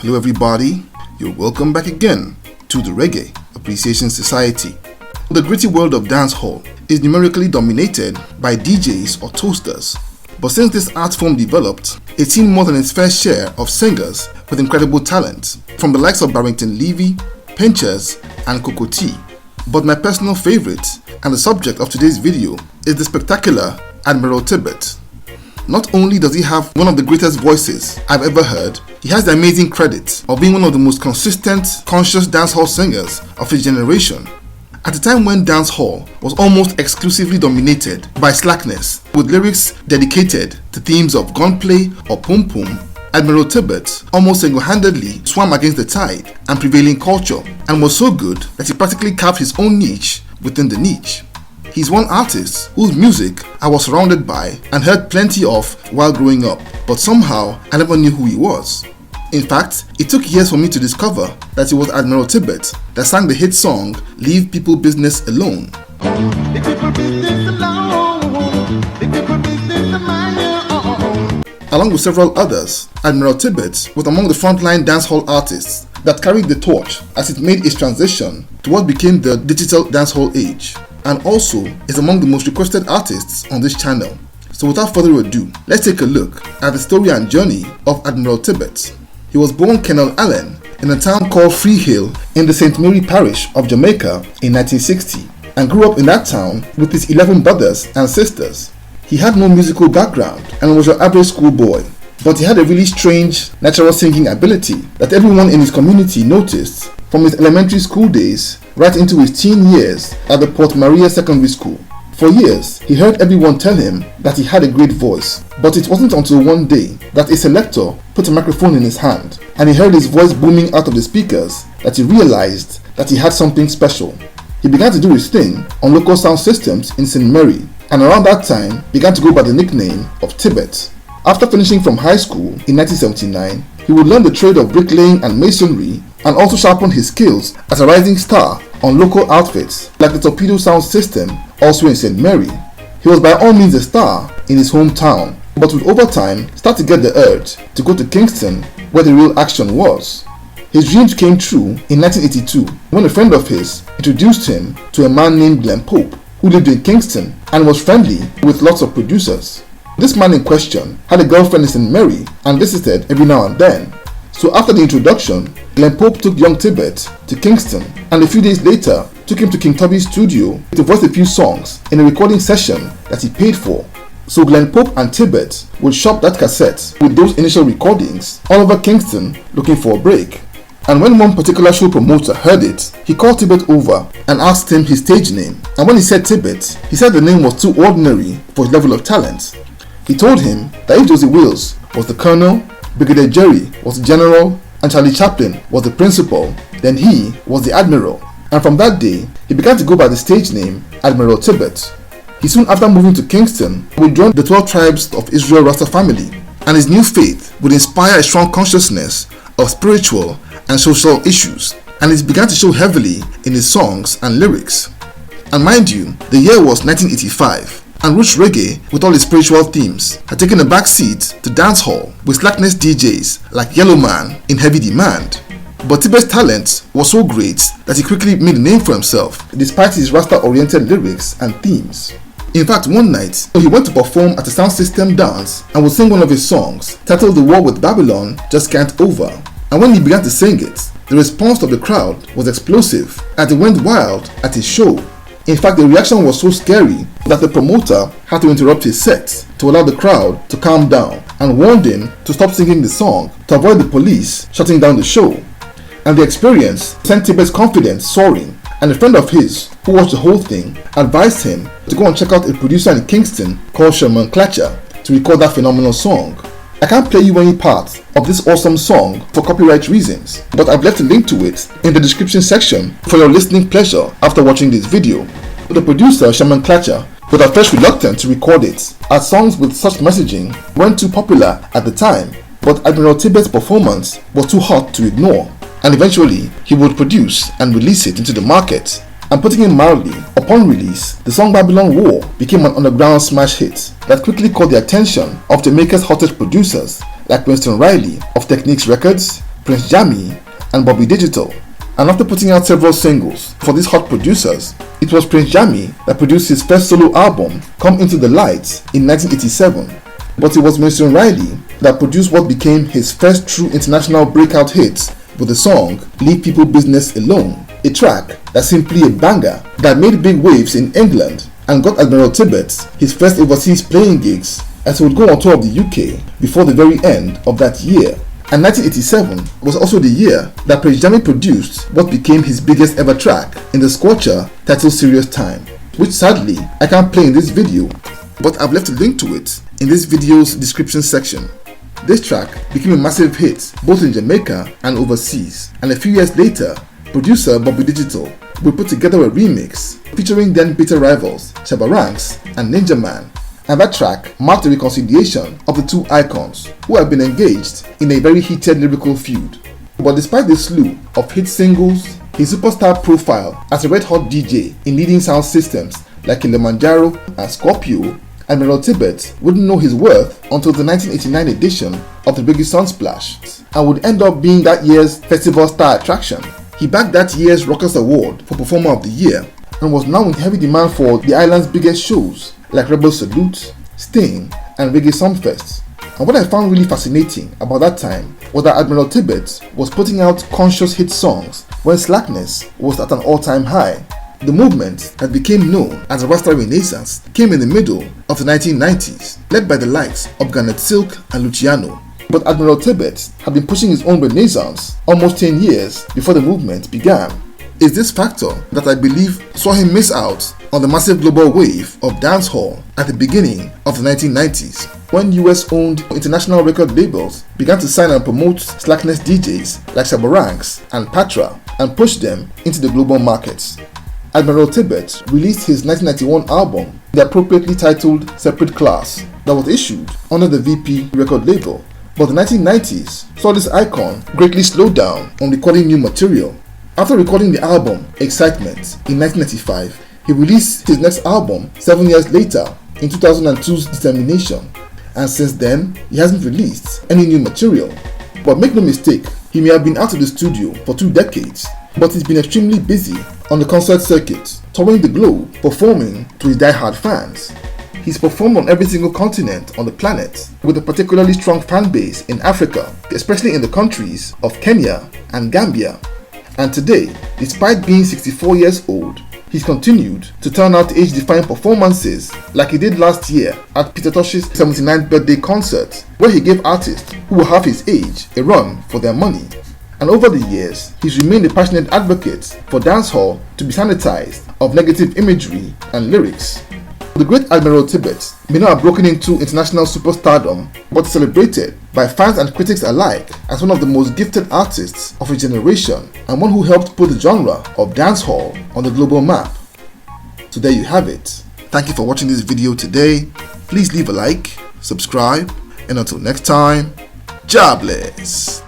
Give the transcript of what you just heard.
Hello everybody, you're welcome back again to the Reggae Appreciation Society. The gritty world of dancehall is numerically dominated by DJs or toasters, but since this art form developed, it's seen more than its fair share of singers with incredible talent, from the likes of Barrington Levy, Pinchers, and Coco T. But my personal favorite, and the subject of today's video, is the spectacular Admiral Tibet. Not only does he have one of the greatest voices I've ever heard, he has the amazing credit of being one of the most consistent, conscious dancehall singers of his generation. At a time when dancehall was almost exclusively dominated by slackness, with lyrics dedicated to themes of gunplay or pum pum, Admiral Tibet almost single-handedly swam against the tide and prevailing culture, and was so good that he practically carved his own niche within the niche. He's one artist whose music I was surrounded by and heard plenty of while growing up, but somehow I never knew who he was. In fact, it took years for me to discover that it was Admiral Tibet that sang the hit song Leave People Business Alone. Leave people business alone. Leave people business alone. Along with several others, Admiral Tibet was among the frontline dancehall artists that carried the torch as it made its transition to what became the digital dancehall age, and also is among the most requested artists on this channel. So without further ado, let's take a look at the story and journey of Admiral Tibet. He was born Colonel Allen in a town called Freehill in the St. Mary Parish of Jamaica in 1960, and grew up in that town with his 11 brothers and sisters. He had no musical background and was your average schoolboy, but he had a really strange natural singing ability that everyone in his community noticed from his elementary school days right into his teen years at the Port Maria Secondary School. For years, he heard everyone tell him that he had a great voice, but it wasn't until one day that a selector put a microphone in his hand and he heard his voice booming out of the speakers that he realized that he had something special. He began to do his thing on local sound systems in St. Mary, and around that time began to go by the nickname of Tibet. After finishing from high school in 1979, he would learn the trade of bricklaying and masonry and also sharpen his skills as a rising star on local outfits like the Torpedo Sound System, also in St. Mary. He was by all means a star in his hometown, but would over time start to get the urge to go to Kingston, where the real action was. His dreams came true in 1982 when a friend of his introduced him to a man named Glenn Pope, who lived in Kingston and was friendly with lots of producers. This man in question had a girlfriend in St. Mary and visited every now and then. So after the introduction, Glenn Pope took young Tibet to Kingston, and a few days later took him to King Tubby's studio to voice a few songs in a recording session that he paid for. So Glenn Pope and Tibet would shop that cassette with those initial recordings all over Kingston looking for a break. And when one particular show promoter heard it, he called Tibet over and asked him his stage name. And when he said Tibet, he said the name was too ordinary for his level of talent. He told him that if Josie Wills was the colonel, Brigadier Jerry was the general, and Charlie Chaplin was the principal, then he was the admiral. And from that day, he began to go by the stage name Admiral Tibet. He soon after moving to Kingston would join the 12 tribes of Israel Rasta family, and his new faith would inspire a strong consciousness of spiritual and social issues, and it began to show heavily in his songs and lyrics. And mind you, the year was 1985, and roots reggae with all its spiritual themes had taken a back seat to dancehall with slackness DJs like Yellow Man in heavy demand. But Tibet's talent was so great that he quickly made a name for himself despite his Rasta-oriented lyrics and themes. In fact, one night, he went to perform at a sound system dance and would sing one of his songs titled The War with Babylon Just Can't Over. And when he began to sing it, the response of the crowd was explosive and it went wild at his show. In fact, the reaction was so scary that the promoter had to interrupt his set to allow the crowd to calm down and warned him to stop singing the song to avoid the police shutting down the show. And the experience sent Tibet's confidence soaring, and a friend of his who watched the whole thing advised him to go and check out a producer in Kingston called Sherman Clatcher to record that phenomenal song. I can't play you any part of this awesome song for copyright reasons, but I've left a link to it in the description section for your listening pleasure after watching this video. The producer, Sherman Clatcher, was at first reluctant to record it, as songs with such messaging weren't too popular at the time, but Admiral Tibet's performance was too hot to ignore, and eventually he would produce and release it into the market. And putting it mildly, upon release, the song Babylon War became an underground smash hit that quickly caught the attention of Jamaica's hottest producers like Winston Riley of Techniques Records, Prince Jammy, and Bobby Digital. And after putting out several singles for these hot producers, it was Prince Jammy that produced his first solo album, Come Into the Light, in 1987. But it was Mr. Riley that produced what became his first true international breakout hit with the song Leave People Business Alone, a track that's simply a banger that made big waves in England and got Admiral Tibet his first overseas playing gigs, as he would go on tour of the UK before the very end of that year. And 1987 was also the year that Prince Jammy produced what became his biggest ever track in the Scorcher titled Serious Time, which sadly I can't play in this video, but I've left a link to it in this video's description section. This track became a massive hit both in Jamaica and overseas, and a few years later, producer Bobby Digital would put together a remix featuring then bitter rivals Shabba Ranks and Ninja Man, and that track marked the reconciliation of the two icons who had been engaged in a very heated lyrical feud. But despite the slew of hit singles, his superstar profile as a red-hot DJ in leading sound systems like Kilimanjaro and Scorpio, Admiral Tibet wouldn't know his worth until the 1989 edition of the Reggae Sunsplash, and would end up being that year's festival star attraction. He bagged that year's Rockers Award for Performer of the Year and was now in heavy demand for the island's biggest shows like Rebel Salute, Sting, and Reggae Sumfest. And what I found really fascinating about that time was that Admiral Tibet was putting out conscious hit songs when slackness was at an all-time high. The movement that became known as the Rasta Renaissance came in the middle of the 1990s, led by the likes of Garnet Silk and Luciano. But Admiral Tibet had been pushing his own renaissance almost 10 years before the movement began. It's this factor that I believe saw him miss out on the massive global wave of dancehall at the beginning of the 1990s, when US-owned international record labels began to sign and promote slackness DJs like Shabba Ranks and Patra and push them into the global markets. Admiral Tibet released his 1991 album, the appropriately titled Separate Class, that was issued under the VP record label. But the 1990s saw this icon greatly slow down on recording new material. After recording the album Excitement in 1995, he released his next album 7 years later in 2002's Determination, and since then he hasn't released any new material. But make no mistake, he may have been out of the studio for 2 decades, but he's been extremely busy on the concert circuit, touring the globe, performing to his die-hard fans. He's performed on every single continent on the planet, with a particularly strong fan base in Africa, especially in the countries of Kenya and Gambia. And today, despite being 64 years old, he's continued to turn out age-defying performances like he did last year at Peter Tosh's 79th birthday concert, where he gave artists who were half his age a run for their money. And over the years, he's remained a passionate advocate for dancehall to be sanitized of negative imagery and lyrics. The great Admiral Tibet may not have broken into international superstardom, but is celebrated by fans and critics alike as one of the most gifted artists of his generation and one who helped put the genre of dancehall on the global map. So there you have it. Thank you for watching this video today. Please leave a like, subscribe, and until next time, God bless.